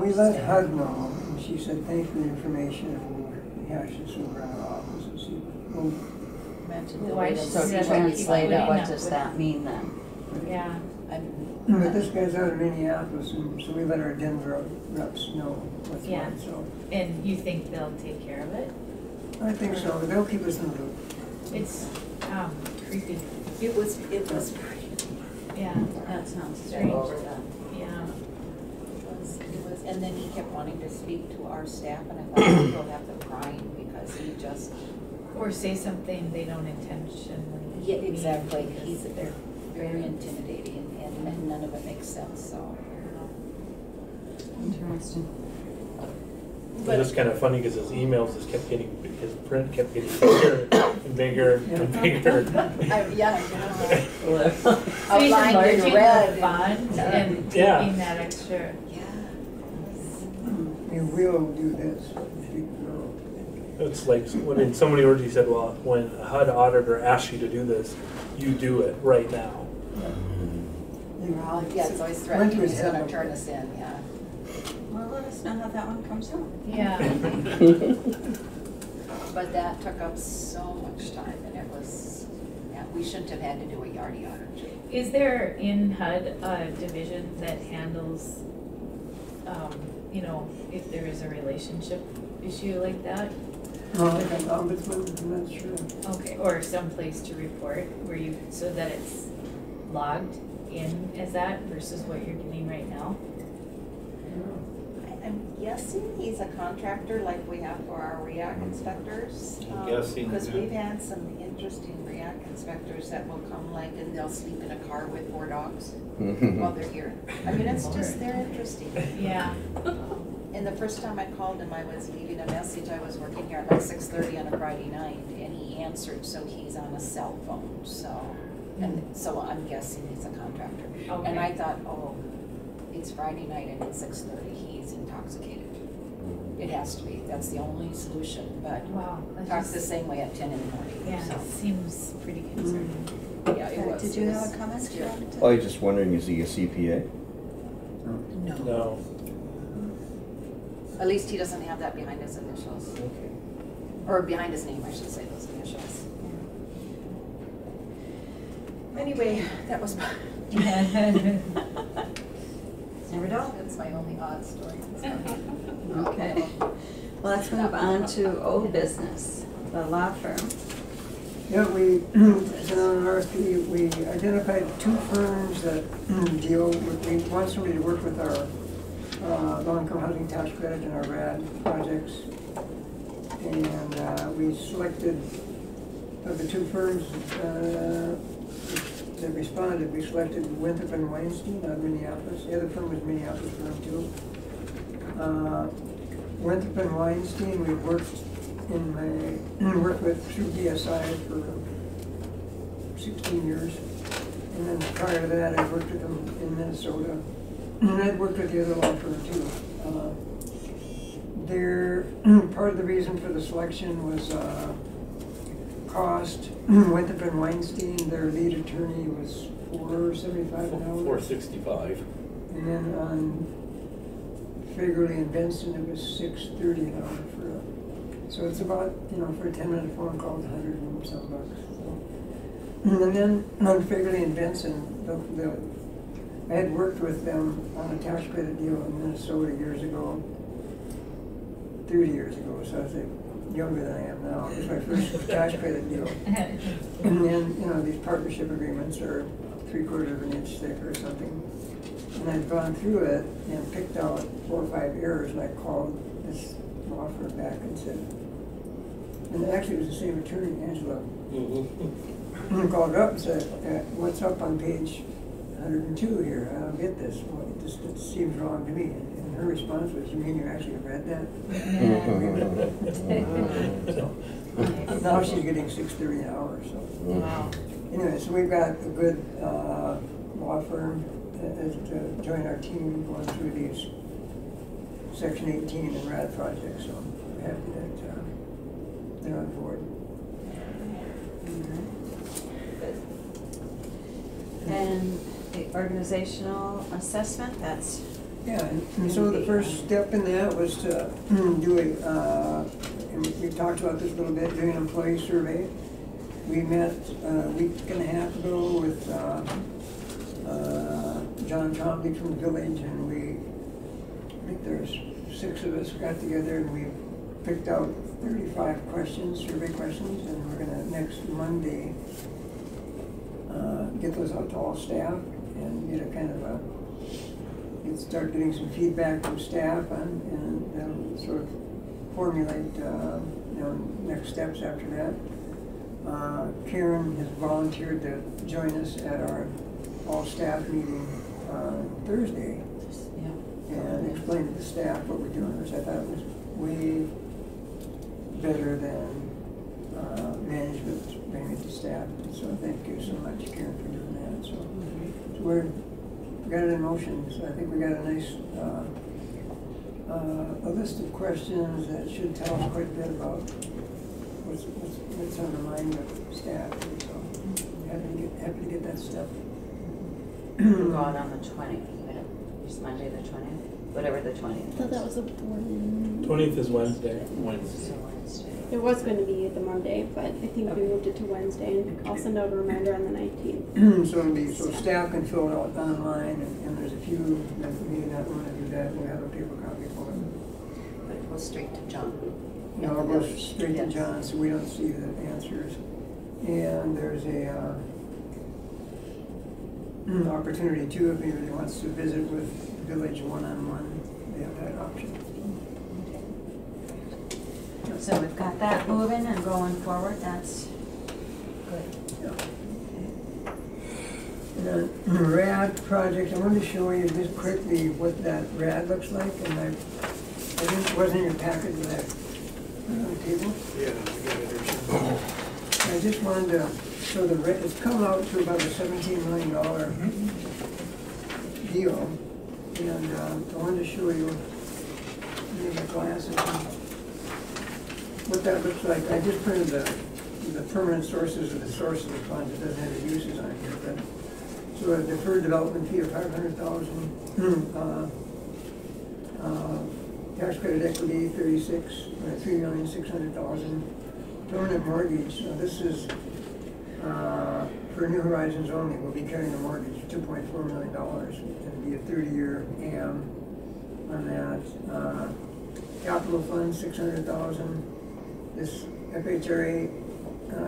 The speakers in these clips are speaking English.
we let HUD know, and she said, thank you for the information, and we'll hash this over in our office and see. So translated, what does that mean then? Yeah. But this guy's out of Minneapolis, and so we let our Denver reps know what's Yeah. what, so. And you think they'll take care of it? I think so, they'll keep us in the loop. It's creepy. It was. Yeah. That sounds Strange. overdone. Yeah. It was, and then he kept wanting to speak to our staff, and I thought he'll have them crying because he just. Or say something they don't intentionally. Yeah, exactly. Because they're Very intimidating, and none of it makes sense, so. Interesting. But it's kind of funny because his emails just kept getting, his print kept getting bigger and bigger and bigger. Yeah, So he's outlined enlarging in red. the font and Yeah. taking that extra. Yeah. We will do this, we will. It's like when in so many words he said, well, when a HUD auditor asks you to do this, you do it right now. Well, yeah, so he's threatening he's gonna turn us in, yeah. Well, let us know how that one comes out. Yeah. But that took up so much time, and it was, yeah, we shouldn't have had to do a yardy audit. Is there in HUD a division that handles, you know, if there is a relationship issue like that? Like an ombudsman, I'm not sure. Okay, or some place to report where you, so that it's logged in as that versus what you're doing right now? I'm guessing he's a contractor like we have for our REAC inspectors. I'm guessing, Because yeah. we've had some interesting REAC inspectors that will come like, and they'll sleep in a car with 4 dogs while they're here. I mean, it's just, they're interesting. Yeah. And the first time I called him, I was leaving a message. I was working here at like 6:30 on a Friday night, and he answered, so he's on a cell phone, so. And so I'm guessing he's a contractor. Okay. And I thought, oh, it's Friday night and it's 6:30, he's intoxicated. It has to be, that's the only solution, but Wow. that talks just- the same way at 10 in the morning. Yeah, So, it seems pretty concerning. yeah, it was. Did you have a comment? I was just wondering, is he a CPA? No. No. At least he doesn't have that behind his initials. Okay. Or behind his name, I should say, those initials. Anyway, that was my. Never know. That's my only odd story. Okay. Well, let's move on to old business, the law firm. Yeah, we, sent out an RFP, we identified 2 firms that deal with, we want somebody to work with our low-income housing tax credit and our RAD projects. And we selected, of the 2 firms that responded, we selected Winthrop and Weinstein out of Minneapolis. The other firm was Minneapolis firm too. Winthrop and Weinstein, we worked with through DSI for 16 years. And then prior to that, I worked with them in Minnesota. And I'd worked with the other law firm too. Part of the reason for the selection was cost. Winthrop and Weinstein, their lead attorney was $4.75 an hour. $4.65. And then on Fagerly and Benson, it was $6.30 an hour so it's about, for a 10-minute phone call, it's $100 and some bucks. So. And then on Fagerly and Benson, I had worked with them on a tax credit deal in Minnesota years ago, 30 years ago, so I was younger than I am now. It was my first tax credit deal. And then, these partnership agreements are 3/4 of an inch thick or something. And I'd gone through it and picked out 4 or 5 errors, and I called this law firm back and said, and actually it was the same attorney, Angela. And I called her up and said, what's up on page 102 here? I don't get this. Well, it seems wrong to me. And her response was, you mean you actually read that? So, now she's getting $6.30 an hour. So. Wow. Anyway, so we've got a good law firm to join our team going through these Section 18 and RAD projects. So we're happy that they're on board. And the organizational assessment, that's Yeah, and so the first step in that was to do and we've talked about this a little bit, doing an employee survey. We met a week and a half ago with John Trombley from the village, and I think there's 6 of us got together and we picked out 35 questions, survey questions, and we're gonna next Monday get those out to all staff and get a kind of start getting some feedback from staff and that'll sort of formulate next steps after that. Karen has volunteered to join us at our all-staff meeting Thursday and explain to the staff what we're doing, which I thought was way better than management bringing it to staff. And so thank you so much, Karen, for doing that. So we got it in motion. So I think we got a nice a list of questions that should tell us quite a bit about what's on the mind of staff. And so happy to get that stuff. We're going on the 20th, it's Monday the 20th, whatever the 20th I thought that was a board. 20th is Wednesday. So Wednesday. It was going to be the Monday, but I think we moved it to Wednesday, and I'll send out a reminder on the 19th. So staff can fill it out online, and there's a few that may not want to do that. We'll have a paper copy for them. But it goes straight to John. It goes straight to John, so we don't see the answers. And there's a opportunity too, if anybody wants to visit with village one-on-one, they have that option. So we've got that moving and going forward, that's good. The RAD project, I wanted to show you just quickly what that RAD looks like, and I think it wasn't in your package with that on the table. Yeah, we got it there. I just wanted to show it's come out to about a $17 million deal, and I wanted to show you in the glasses what that looks like. I just printed the permanent sources of the sources of funds. It doesn't have the uses on here, but so a deferred development fee of $500,000, tax credit equity 3,600,000, permanent mortgage. This is for New Horizons only. We'll be carrying a mortgage of $2.4 million. It'll be a 30-year AM on that. Capital fund 600,000. This FHRA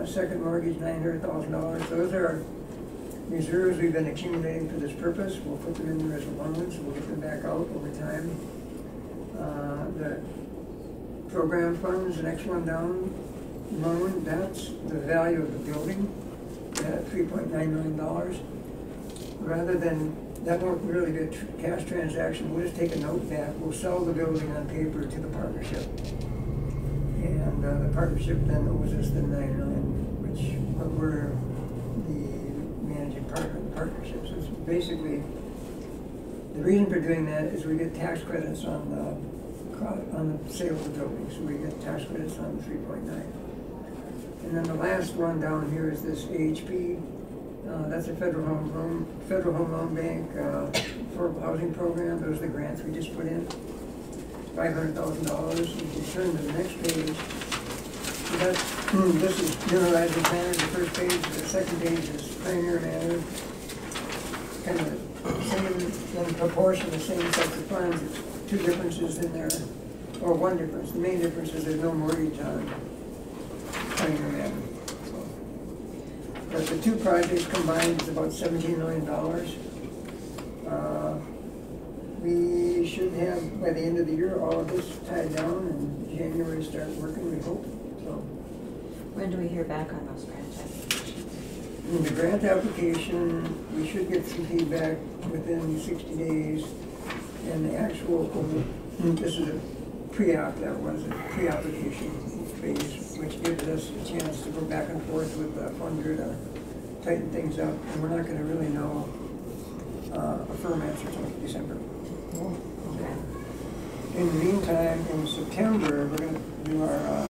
second mortgage $900,000. Those are reserves we've been accumulating for this purpose. We'll put them in there as a loan, so we'll get them back out over time. The program funds, the next one down, loan, that's the value of the building at $3.9 million. Rather than, that won't really be a cash transaction, we'll just take a note back. We'll sell the building on paper to the partnership. And the partnership then owes us the $9 million, which we're the managing partner of the partnership. So it's basically, the reason for doing that is we get tax credits on the sale of the building. So we get tax credits on the 3.9. And then the last one down here is this AHP. That's a federal home loan bank, affordable housing program. Those are the grants we just put in. $500,000. You can turn to the next page. So this is New Horizons Manor, the first page. The second page is Pioneer Manor. Kind of the same in proportion, the same sets of funds. It's two differences in there, or one difference. The main difference is there's no mortgage on Pioneer Manor. So, but the two projects combined is about $17 million. We should have, by the end of the year, all of this tied down and January start working, we hope. So, When do we hear back on those grant applications? in the grant application, we should get some feedback within 60 days. And the actual, this is a pre-app, that was a pre-application phase, which gives us a chance to go back and forth with the funder to tighten things up. And we're not going to really know a firm answer until December. Okay. In the meantime, in September, we're going to do our